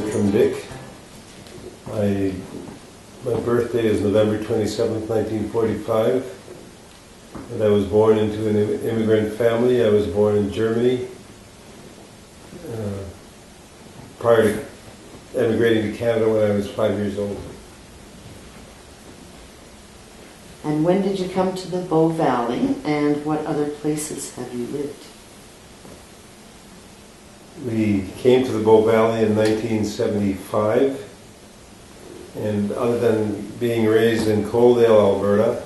from Dyck. My birthday is November 27th, 1945. And I was born into an immigrant family. I was born in Germany. Prior to emigrating to Canada when I was 5 years old. And when did you come to the Bow Valley, and what other places have you lived? We came to the Bow Valley in 1975, and other than being raised in Coaldale, Alberta,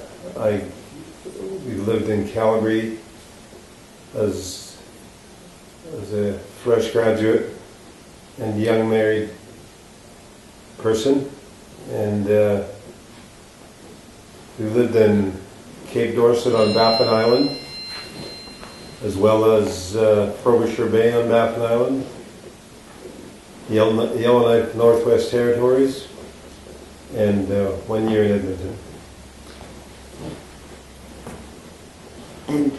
we lived in Calgary as a fresh graduate and young married person, and we lived in Cape Dorset on Baffin Island, as well as Frobisher Bay on Baffin Island, Yellowknife Northwest Territories, and 1 year in Edmonton. And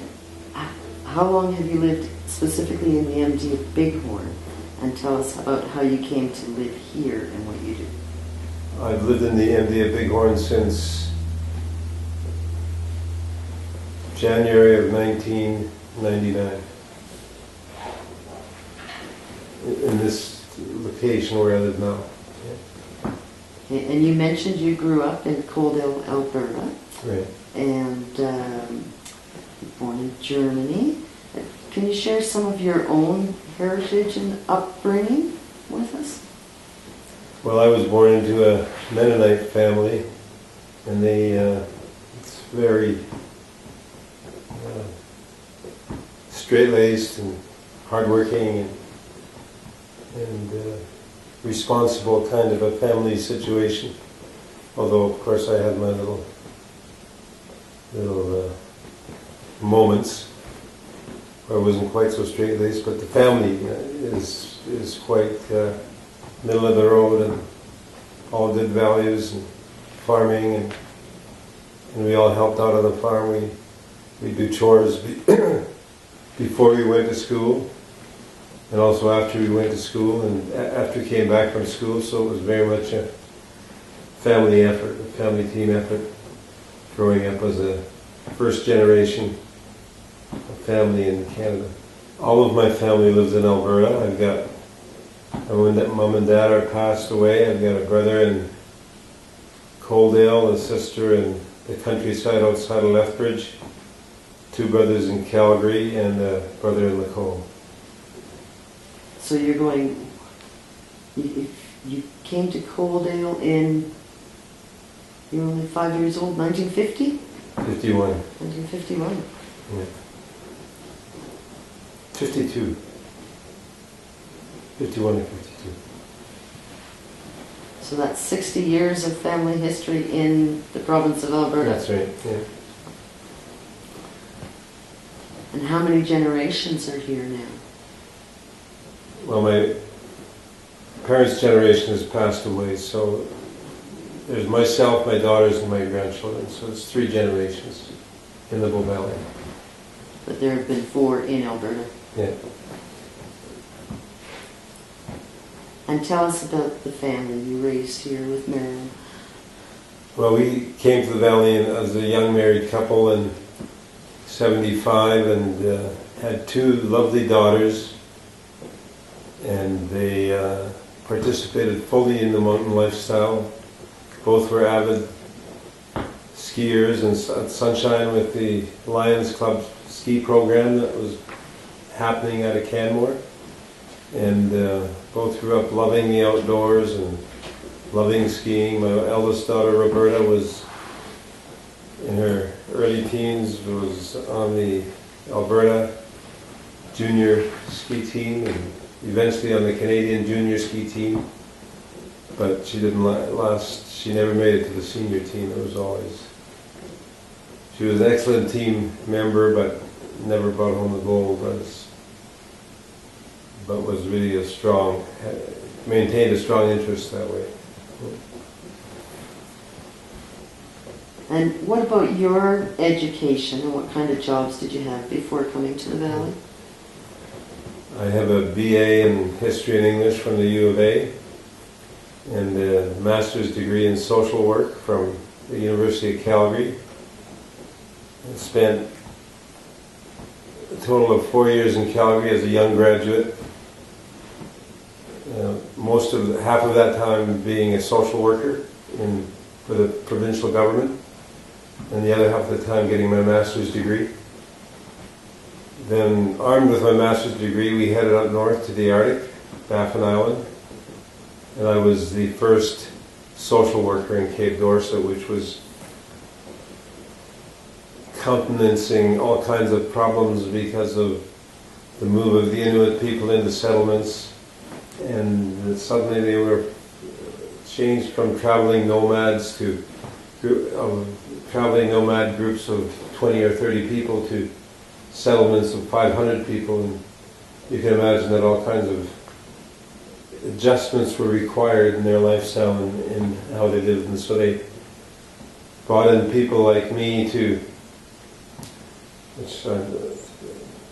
how long have you lived specifically in the MD of Bighorn? And tell us about how you came to live here and what you do. I've lived in the MD of Bighorn since January of 1999. In this location where I live now. Yeah. Okay, and you mentioned you grew up in Coaldale, Alberta. Right. And born in Germany. Can you share some of your own heritage and upbringing with us? Well, I was born into a Mennonite family, and it's very straight-laced and hardworking and responsible kind of a family situation. Although, of course, I had my little moments where I wasn't quite so straight-laced, but the family is quite middle of the road and all good values and farming, and we all helped out on the farm. We do chores before we went to school, and also after we went to school, and after we came back from school. So it was very much a family effort, a family team effort, growing up as a first generation family in Canada. All of my family lives in Alberta. I've got mom and dad are passed away. I've got a brother in Coaldale, a sister in the countryside outside of Lethbridge, 2 brothers in Calgary, and a brother in Lacombe. So you're going, you came to Coaldale you were only 5 years old, 1950? 51. 1951. Yeah. 52. 51 and 52. So that's 60 years of family history in the province of Alberta. That's right, yeah. And how many generations are here now? Well, my parents' generation has passed away, so there's myself, my daughters, and my grandchildren, so it's 3 generations in the Bow Valley. But there have been 4 in Alberta. Yeah. And tell us about the family you raised here with Marilyn. Well, we came to the valley as a young married couple in 75 and had 2 lovely daughters, and they participated fully in the mountain lifestyle. Both were avid skiers and at Sunshine with the Lions Club ski program that was happening out of Canmore. And both grew up loving the outdoors and loving skiing. My eldest daughter, Roberta, was in her early teens, was on the Alberta junior ski team and eventually on the Canadian junior ski team. But she didn't last, she never made it to the senior team. She was an excellent team member, but never brought home the gold. But was really maintained a strong interest that way. And what about your education, and what kind of jobs did you have before coming to the Valley? I have a BA in History and English from the U of A, and a master's degree in social work from the University of Calgary. I spent a total of 4 years in Calgary as a young graduate. Half of that time being a social worker for the provincial government, and the other half of the time getting my master's degree. Then, armed with my master's degree, we headed up north to the Arctic, Baffin Island, and I was the first social worker in Cape Dorset, which was countenancing all kinds of problems because of the move of the Inuit people into settlements, and suddenly they were changed from traveling nomads to traveling nomad groups of 20 or 30 people to settlements of 500 people, and you can imagine that all kinds of adjustments were required in their lifestyle and how they lived, and so they brought in people like me which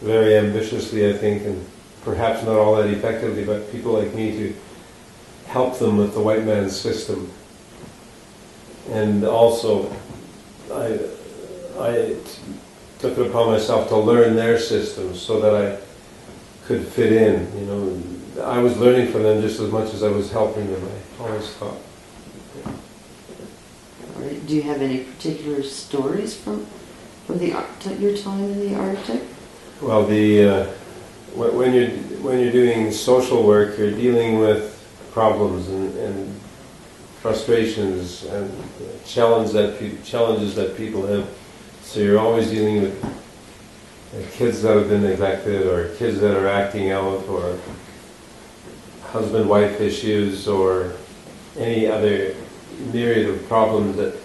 very ambitiously, I think, and perhaps not all that effectively, but people like me to help them with the white man's system. And also, I took it upon myself to learn their system so that I could fit in. I was learning from them just as much as I was helping them, I always thought. All right. Do you have any particular stories from your time in the Arctic? Well, when you're doing social work, you're dealing with problems and frustrations and challenges that people have. So you're always dealing with kids that have been neglected, or kids that are acting out, or husband-wife issues, or any other myriad of problems that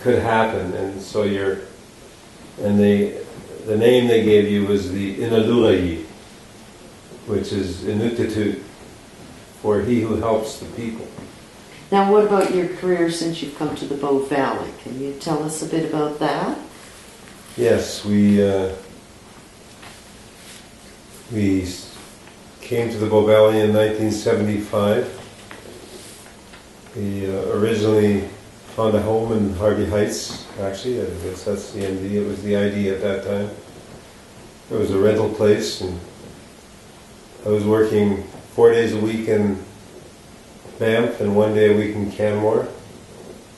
could happen. And so the name they gave you was the Inalurayi, which is Inuktitut, for he who helps the people. Now, what about your career since you've come to the Bow Valley? Can you tell us a bit about that? Yes, we came to the Bow Valley in 1975. We originally found a home in Harvey Heights, actually. I guess that's the MD. It was the ID at that time. It was a rental place, and I was working 4 days a week in Banff and 1 day a week in Canmore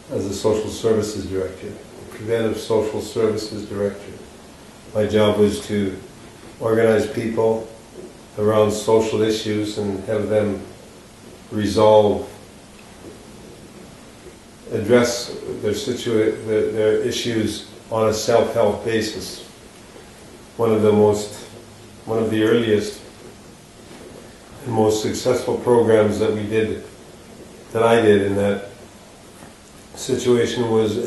as a social services director, preventive social services director. My job was to organize people around social issues and have them address their issues on a self-help basis. One of the earliest and most successful programs that I did in that situation was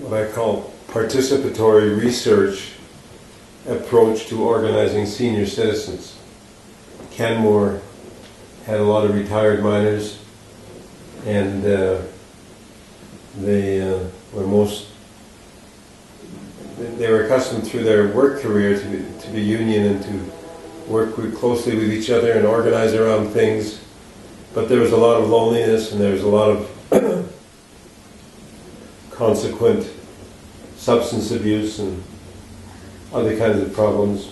what I call participatory research approach to organizing senior citizens. Canmore had a lot of retired miners, and they were accustomed through their work career to be union and to work closely with each other and organize around things. But there was a lot of loneliness, and there was a lot of consequent substance abuse and other kinds of problems.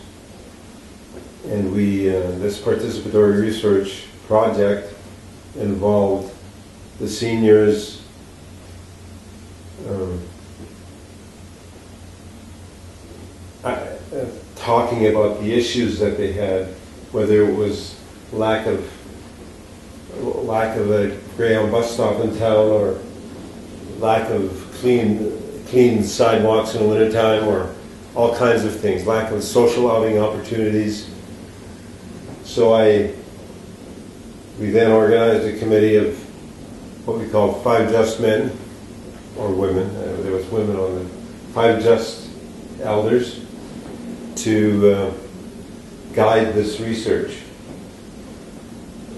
And this participatory research project involved the seniors talking about the issues that they had, whether it was lack of a Greyhound bus stop in town, or lack of clean sidewalks in the wintertime, or all kinds of things, lack of social outing opportunities. So we then organized a committee of what we call 5 just men, or women, there was women on the 5 just elders, to guide this research.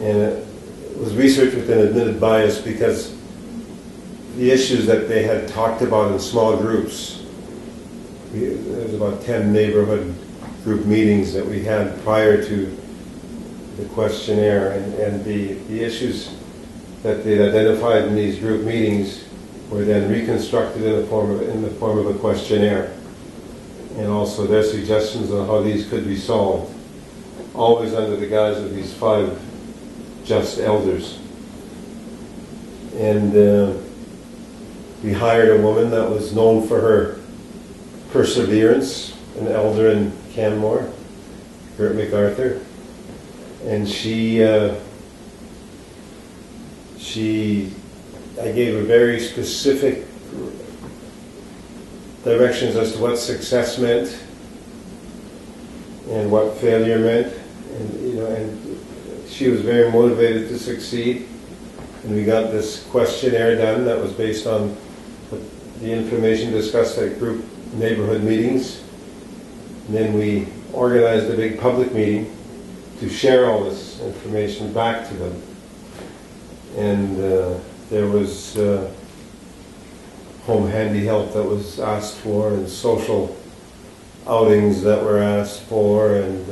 And it was research with an admitted bias, because the issues that they had talked about in small groups, there was about 10 neighborhood group meetings that we had prior to the questionnaire, and the issues that they'd identified in these group meetings were then reconstructed in the form of a questionnaire, and also their suggestions on how these could be solved, always under the guise of these 5 just elders. And we hired a woman that was known for her perseverance, an elder in Canmore, Bert MacArthur, and I gave her very specific directions as to what success meant and what failure meant, and she was very motivated to succeed. And we got this questionnaire done that was based on the information discussed at group neighborhood meetings. And then we organized a big public meeting to share all this information back to them. And there was home handy help that was asked for, and social outings that were asked for, and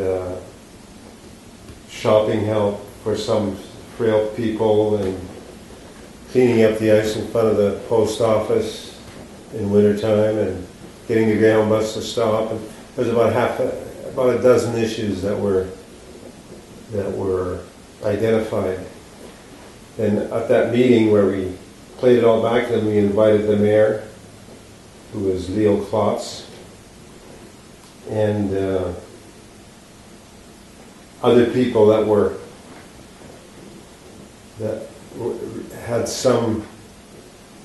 shopping help for some frail people, and cleaning up the ice in front of the post office in wintertime, and getting the Greyhound bus to stop. And there's about a dozen issues that were identified. And at that meeting where we played it all back to them, we invited the mayor, who was Leo Klotz, and other people that had some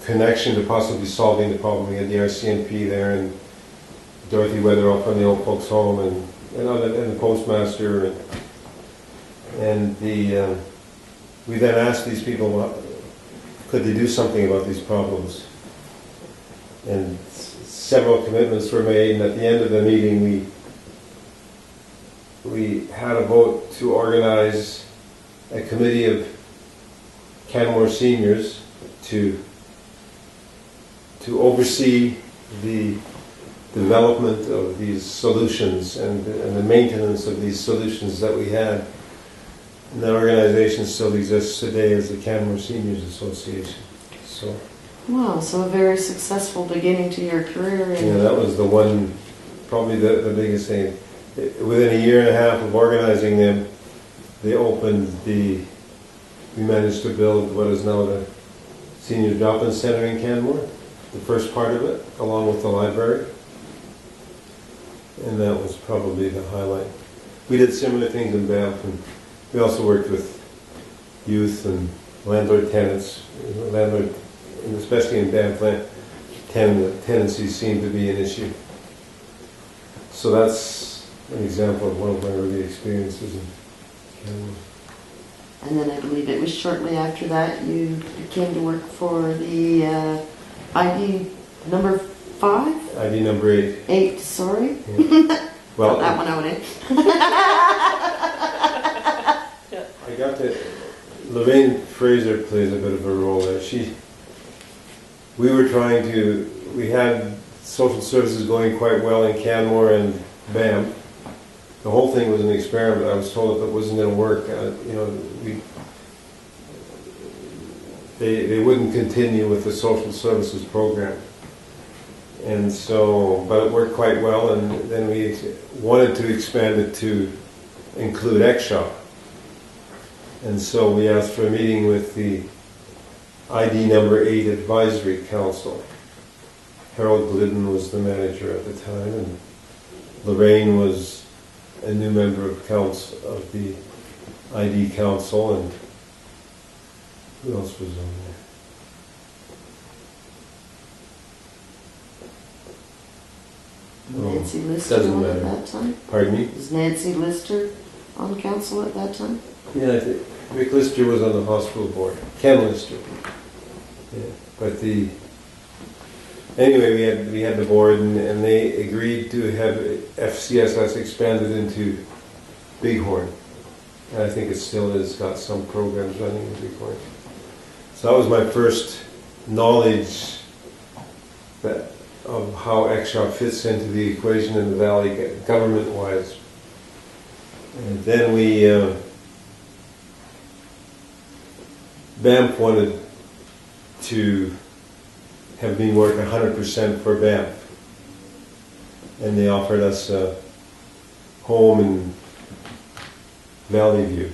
connection to possibly solving the problem. We had the RCMP there, and Dorothy Weatherup from the Old Folks Home, and the postmaster, and we then asked these people, could they do something about these problems? And several commitments were made, and at the end of the meeting we had a vote to organize a committee of Canmore seniors to oversee the development of these solutions and the maintenance of these solutions that we had. And that organization still exists today as the Canmore Seniors Association. So, wow, so a very successful beginning to your career. Yeah, that was the one, probably the biggest thing. Within a year and a half of organizing them, they opened we managed to build what is now the Senior Drop-In Center in Canmore, the first part of it, along with the library. And that was probably the highlight. We did similar things in Banff, and we also worked with youth and landlord tenants. Landlord, and especially in Banff, tenancy seemed to be an issue. So that's an example of one of my early experiences in Canada. And then I believe it was shortly after that you came to work for the ID number 5? ID number 8. 8, sorry. Yeah. Well, that one out, eh? I got to. Lorraine Fraser plays a bit of a role there. We had social services going quite well in Canmore and Banff. The whole thing was an experiment. I was told if it wasn't going to work, they wouldn't continue with the social services program. And so, but it worked quite well, and then we wanted to expand it to include Exshaw. And so we asked for a meeting with the ID number 8 Advisory Council. Harold Glidden was the manager at the time, and Lorraine was a new member of the ID Council, and who else was on there? Nancy Lister doesn't on matter. at that time? Pardon me? Was Nancy Lister on council at that time? Yeah, I think Rick Lister was on the hospital board. Ken Lister. Yeah, but anyway, we had the board, and they agreed to have FCSS expanded into Bighorn, and I think it still has got some programs running in Bighorn. So that was my first knowledge of how Exshaw fits into the equation in the valley government-wise. And then we Banff wanted to have me work 100% for Banff. And they offered us a home in Valley View,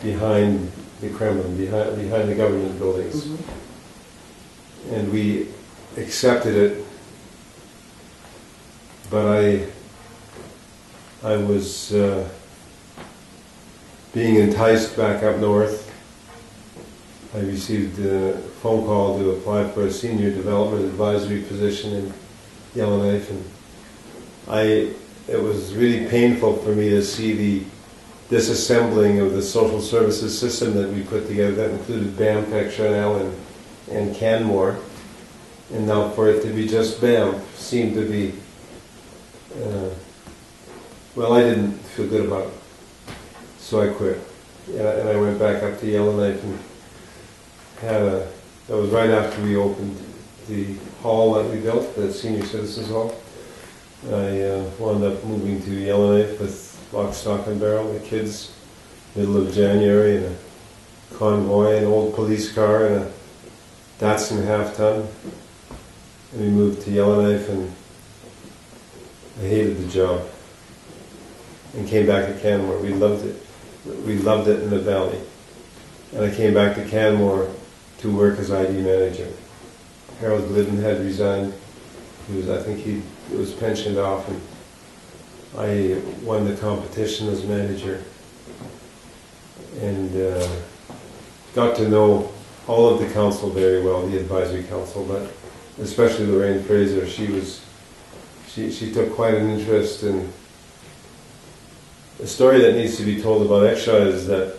behind the Kremlin, behind the government buildings. Mm-hmm. And we accepted it, but I was being enticed back up north. I received a phone call to apply for a senior development advisory position in Yellowknife, and it was really painful for me to see the disassembling of the social services system that we put together. That included Banff, Exonel, and Canmore. And now for it to be just Banff seemed to be, well, I didn't feel good about it. So I quit. And I went back up to Yellowknife and that was right after we opened the hall that we built, the Senior Citizens Hall. I wound up moving to Yellowknife with lock, stock, and barrel, the kids, middle of January, and a convoy, an old police car, and a Datsun half-ton. And we moved to Yellowknife, and I hated the job. And came back to Canmore. We loved it. We loved it in the valley. And I came back to Canmore to work as ID manager. Harold Glidden had resigned. I think he was pensioned off, and I won the competition as manager. And got to know all of the council very well, the advisory council, but especially Lorraine Fraser. She took quite an interest in a story that needs to be told about Exshaw. Is that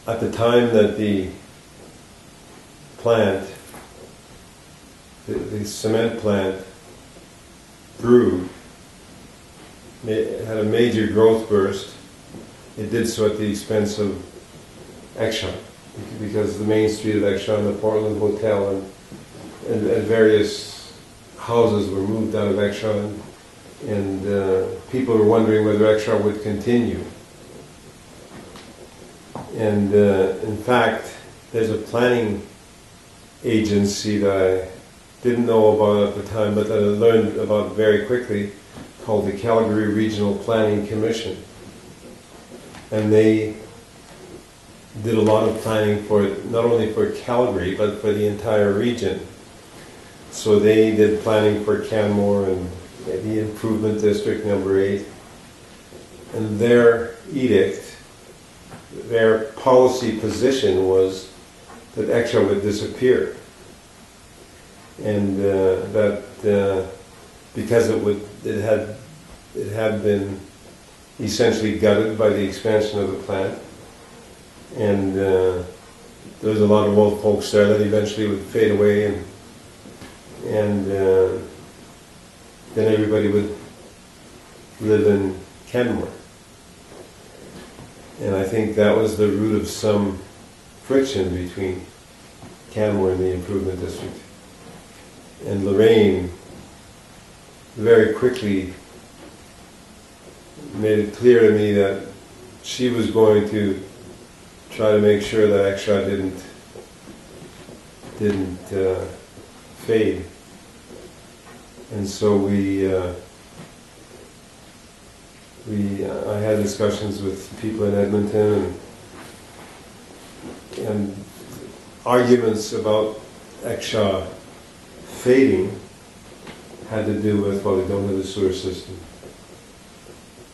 at the time that the plant, the cement plant, grew, it had a major growth burst. It did so at the expense of Exshaw, because the main street of Exshaw and the Portland Hotel and various houses were moved out of Exshaw, and people were wondering whether Exshaw would continue. And in fact, there's a planning agency that I didn't know about at the time, but that I learned about very quickly, called the Calgary Regional Planning Commission. And they did a lot of planning for, not only for Calgary, but for the entire region. So they did planning for Canmore and the Improvement District number 8. And their edict, their policy position was that Exshaw would disappear. And that because it had been essentially gutted by the expansion of the plant, and there was a lot of old folks there that eventually would fade away, and then everybody would live in Canmore. And I think that was the root of some friction between Canmore and the Improvement District. And Lorraine very quickly made it clear to me that she was going to try to make sure that Exshaw didn't fade. And so I had discussions with people in Edmonton, and arguments about Exshaw fading had to do with, well, they don't have a sewer system.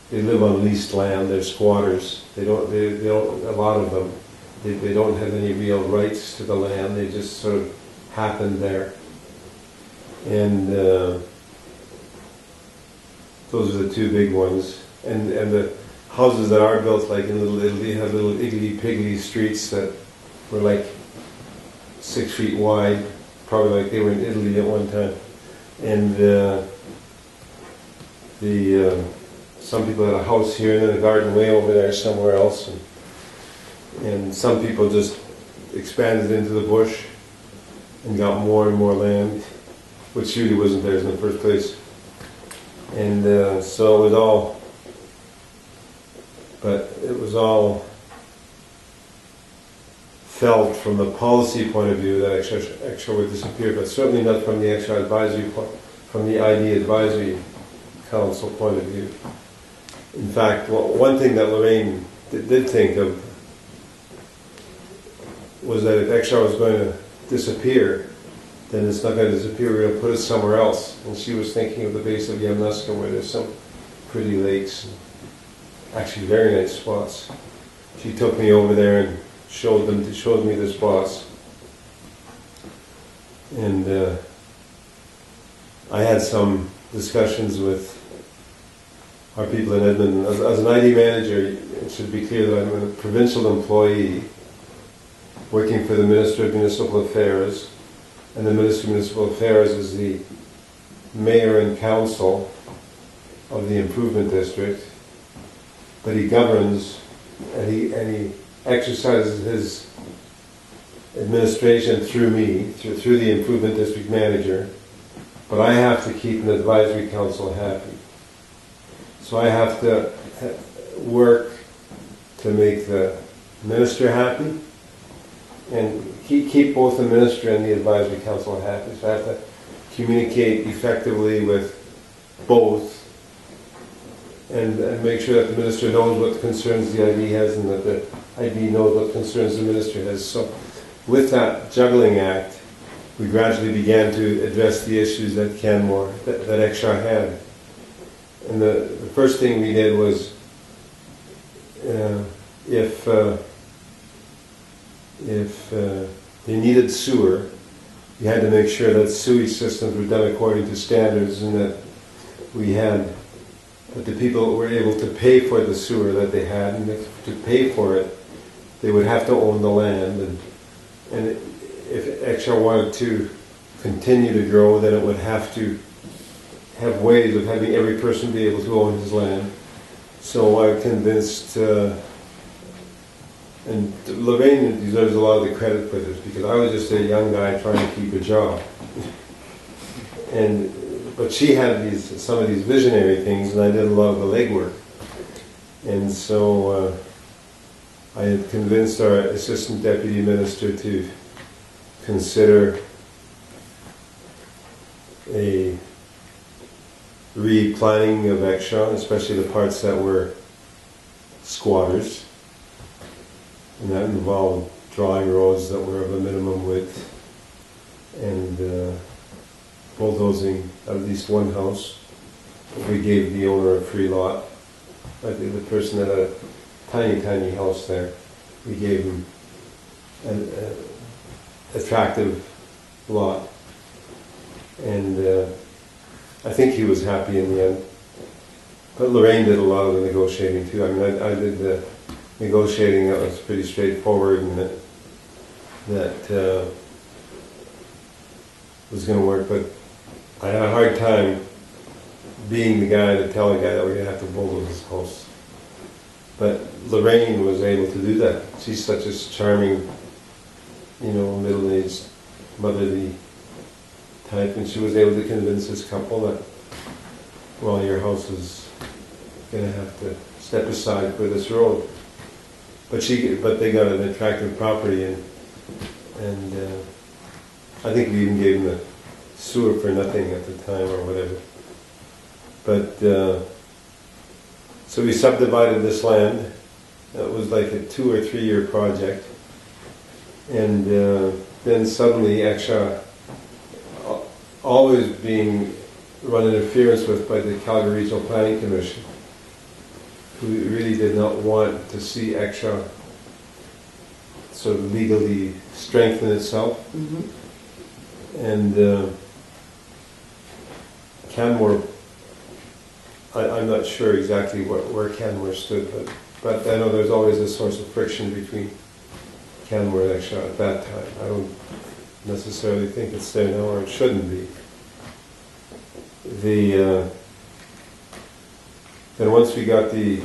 They live on leased land. They're squatters. They don't. A lot of them. They don't have any real rights to the land. They just sort of happen there. And those are the two big ones. And the houses that are built, like in Little Italy, have little iggly-piggly streets that were like 6 feet wide, probably like they were in Italy at one time. And some people had a house here and then a garden way over there somewhere else, and some people just expanded into the bush and got more and more land, which really wasn't theirs in the first place. And so it was all felt from the policy point of view that extra would disappear, but certainly not from the extra advisory from the ID advisory council point of view. In fact, one thing that Lorraine did think of was that if extra was going to disappear, then it's not going to disappear, we're going to put it somewhere else. And she was thinking of the base of Yamnuska, where there's some pretty lakes, and actually very nice spots. She took me over there and showed me the spots. And I had some discussions with our people in Edmonton. As an ID manager, it should be clear that I'm a provincial employee working for the Minister of Municipal Affairs, and the Minister of Municipal Affairs is the mayor and council of the improvement district, but he governs and he exercises his administration through me, through the improvement district manager, but I have to keep an advisory council happy. So I have to work to make the minister happy and keep both the minister and the advisory council happy. So I have to communicate effectively with both and make sure that the minister knows what concerns the ID has and that the ID knows what concerns the minister has. So with that juggling act, we gradually began to address the issues that Canmore, that Extra had. And the first thing we did was if they needed sewer, you had to make sure that sewage systems were done according to standards, and that that the people were able to pay for the sewer that they had, and to pay for it, they would have to own the land. And if Extra wanted to continue to grow, then it would have to have ways of having every person be able to own his land. So I convinced, and Lorraine deserves a lot of the credit for this, because I was just a young guy trying to keep a job. But she had some of these visionary things, and I did a lot of the legwork. And so I had convinced our assistant deputy minister to consider a replanning of Extra, especially the parts that were squatters. And that involved drawing roads that were of a minimum width and bulldozing at least one house. We gave the owner a free lot. The person had a tiny, tiny house there. We gave him an attractive lot. And I think he was happy in the end. But Lorraine did a lot of the negotiating too. I mean, I did the negotiating that was pretty straightforward, and that was going to work. But I had a hard time being the guy to tell a guy that we're going to have to bulldoze his house. But Lorraine was able to do that. She's such a charming, middle-aged, motherly type, and she was able to convince this couple that, well, your house is going to have to step aside for this road. But they got an attractive property, and I think we even gave them the sewer for nothing at the time or whatever. But so we subdivided this land. It was like a 2 or 3 year project, and then suddenly Extra, always being run interference with by the Calgary Regional Planning Commission, who really did not want to see Extra sort of legally strengthen itself. Mm-hmm. And Canmore, I'm not sure exactly where Canmore stood, but I know there's always a source of friction between Canmore and Extra at that time. I don't necessarily think it's there now, or it shouldn't be. Then once we got the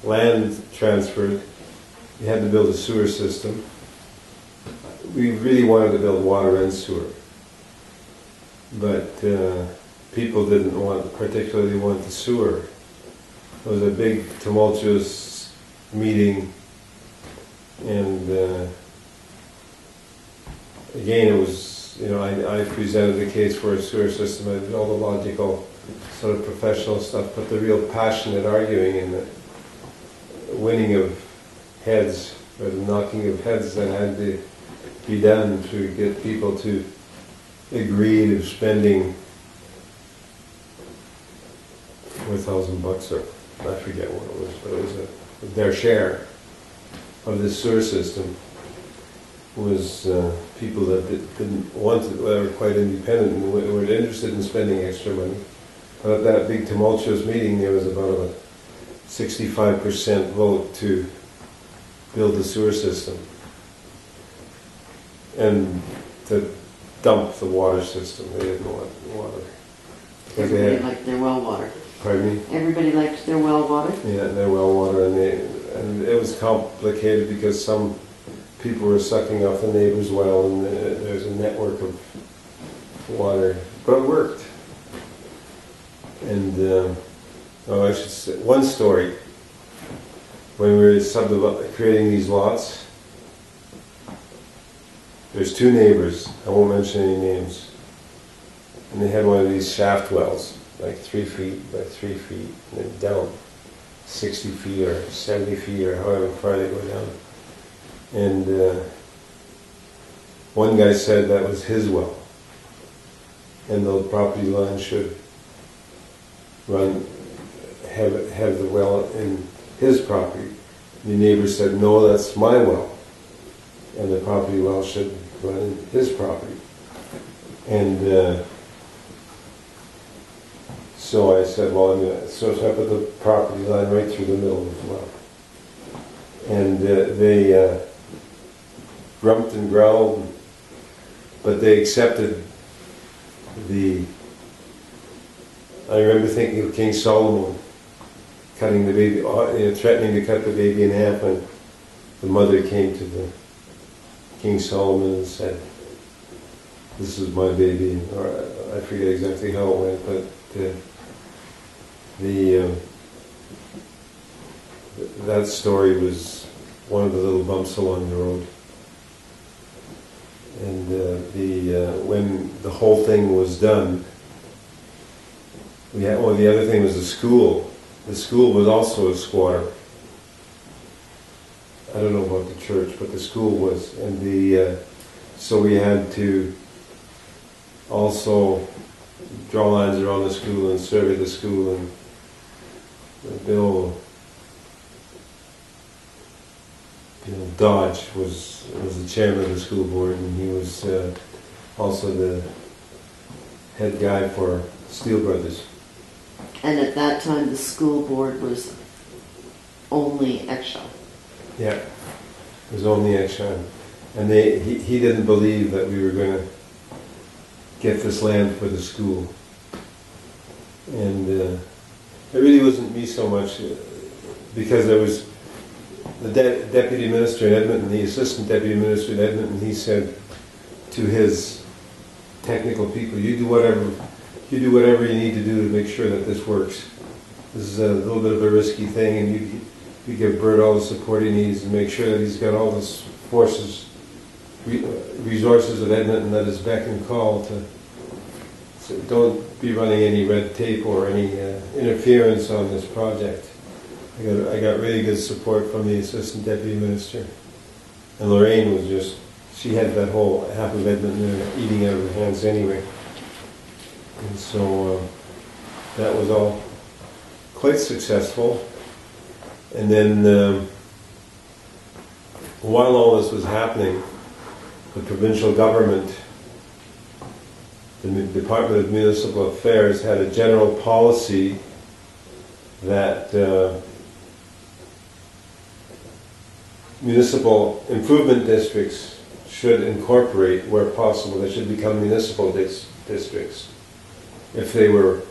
land transferred, we had to build a sewer system. We really wanted to build water and sewer, but people didn't particularly want the sewer. It was a big tumultuous meeting, and again, it was, I presented the case for a sewer system. I did all the logical, sort of professional stuff, but the real passionate arguing and the winning of heads, or the knocking of heads that had to be done to get people to agree to spending $4,000 or I forget what it was, but it was their share of this sewer system was people that didn't want it, that were quite independent and were interested in spending extra money. But at that big tumultuous meeting, there was about a 65% vote to build the sewer system and to dump the water system. They didn't want water. Everybody liked their well water. Pardon me? Everybody liked their well water? Yeah, their well water, and it was complicated because some people were sucking off the neighbor's well, and there's a network of water, but it worked. And I should say one story. When we were creating these lots, there's two neighbors. I won't mention any names, and they had one of these shaft wells, like 3 feet by 3 feet, and then down 60 feet or 70 feet or however far they go down. And one guy said that was his well, and the property line should have the well in his property. The neighbor said, no, that's my well, and the property well should run in his property. And so I said, well, so I put the property line right through the middle of the well. And they grumped and growled, but they accepted I remember thinking of King Solomon cutting the baby, threatening to cut the baby in half, and the mother came to the King Solomon and said, this is my baby, or I forget exactly how it went, but that story was one of the little bumps along the road. And when the whole thing was done, the other thing was the school. The school was also a squatter. I don't know about the church, but the school was, and so we had to also draw lines around the school and survey the school. And Bill Dodge was the chairman of the school board, and he was also the head guy for Steel Brothers. And at that time, the school board was only Exxon. Yeah, it was only Exxon. And he didn't believe that we were going to get this land for the school. And it really wasn't me so much, because there was the deputy minister in Edmonton, the assistant deputy minister in Edmonton, he said to his technical people, you do whatever you need to do to make sure that this works. This is a little bit of a risky thing, and you give Bert all the support he needs to make sure that he's got all the resources at Edmonton at his beck and call to. So don't be running any red tape or any interference on this project. I got really good support from the assistant deputy minister, and Lorraine was she had that whole half of Edmonton eating out of her hands anyway. And so that was all quite successful. And then while all this was happening, the provincial government, the Department of Municipal Affairs, had a general policy that municipal improvement districts should incorporate, where possible, they should become municipal districts if they were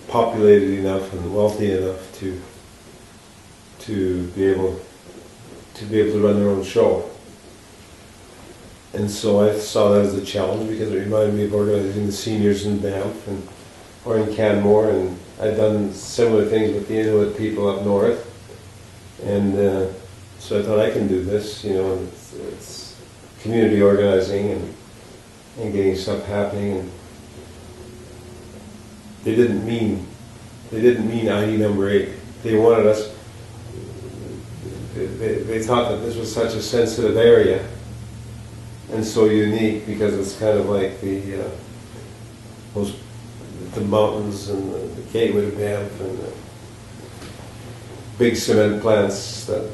populated enough and wealthy enough to be able to run their own show. And so I saw that as a challenge, because it reminded me of organizing the seniors in Banff or in Canmore, and I'd done similar things with the Inuit people up north. And so I thought, I can do this, it's community organizing, and and getting stuff happening. And they didn't mean ID number 8. They wanted us. They thought that this was such a sensitive area and so unique because it's kind of like the mountains and the gateway to Banff and the big cement plants that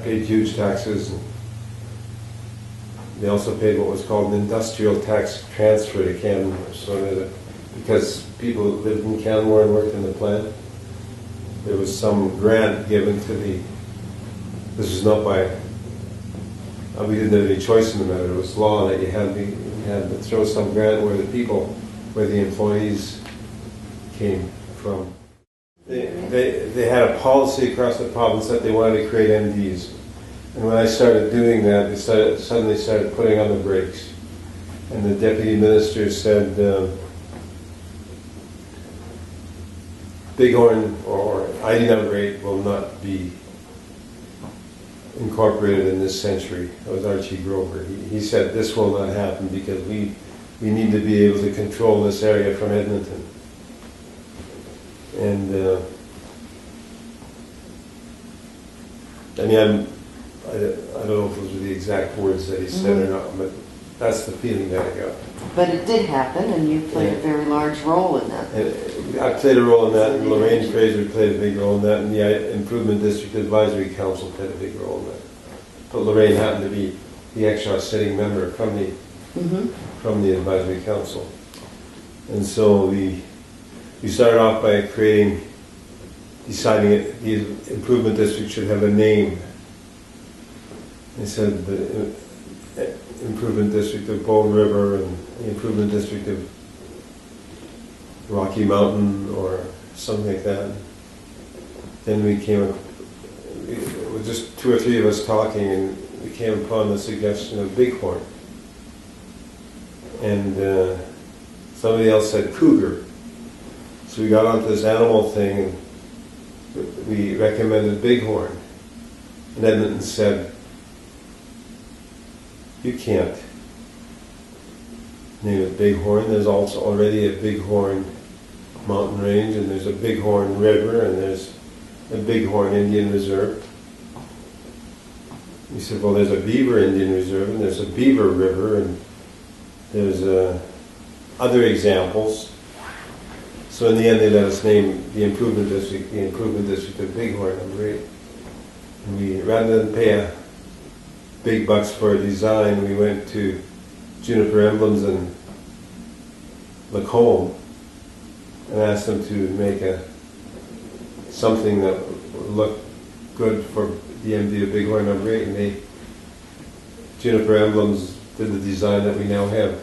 paid huge taxes. And they also paid what was called an industrial tax transfer to Canmore. So because people lived in Canmore and worked in the plant, there was some grant given to this was not by, we didn't have any choice in the matter. It was law that you had to throw some grant where the employees came from. They had a policy across the province that they wanted to create MDs. And when I started doing that, they suddenly started putting on the brakes. And the deputy minister said, Bighorn or ID number 8 will not be incorporated in this century. That was Archie Grover. He said this will not happen because we need to be able to control this area from Edmonton. And I mean, I don't know if those were the exact words that he said or not, but that's the feeling that I got. But it did happen, and you played a very large role in that. And I played a role in that, and Lorraine Fraser played a big role in that, and the Improvement District Advisory Council played a big role in that. But Lorraine happened to be the extra sitting member from the Advisory Council. And so we started off by deciding the Improvement District should have a name. They said the Improvement District of Bow River and the Improvement District of Rocky Mountain or something like that. Then we with just 2 or 3 of us talking, and we came upon the suggestion of Bighorn. And somebody else said cougar. So we got onto this animal thing, and we recommended Bighorn. And Edmonton said, you can't name it Bighorn. There's also already a Bighorn mountain range, and there's a Bighorn River, and there's a Bighorn Indian Reserve. We said, well, there's a Beaver Indian Reserve, and there's a Beaver River, and there's other examples. So in the end, they let us name the Improvement District of Bighorn number 8. And we, rather than pay big bucks for a design, we went to Juniper Emblems in Lacombe and asked them to make something that would look good for the MD of Bighorn number 8, and Juniper Emblems did the design that we now have.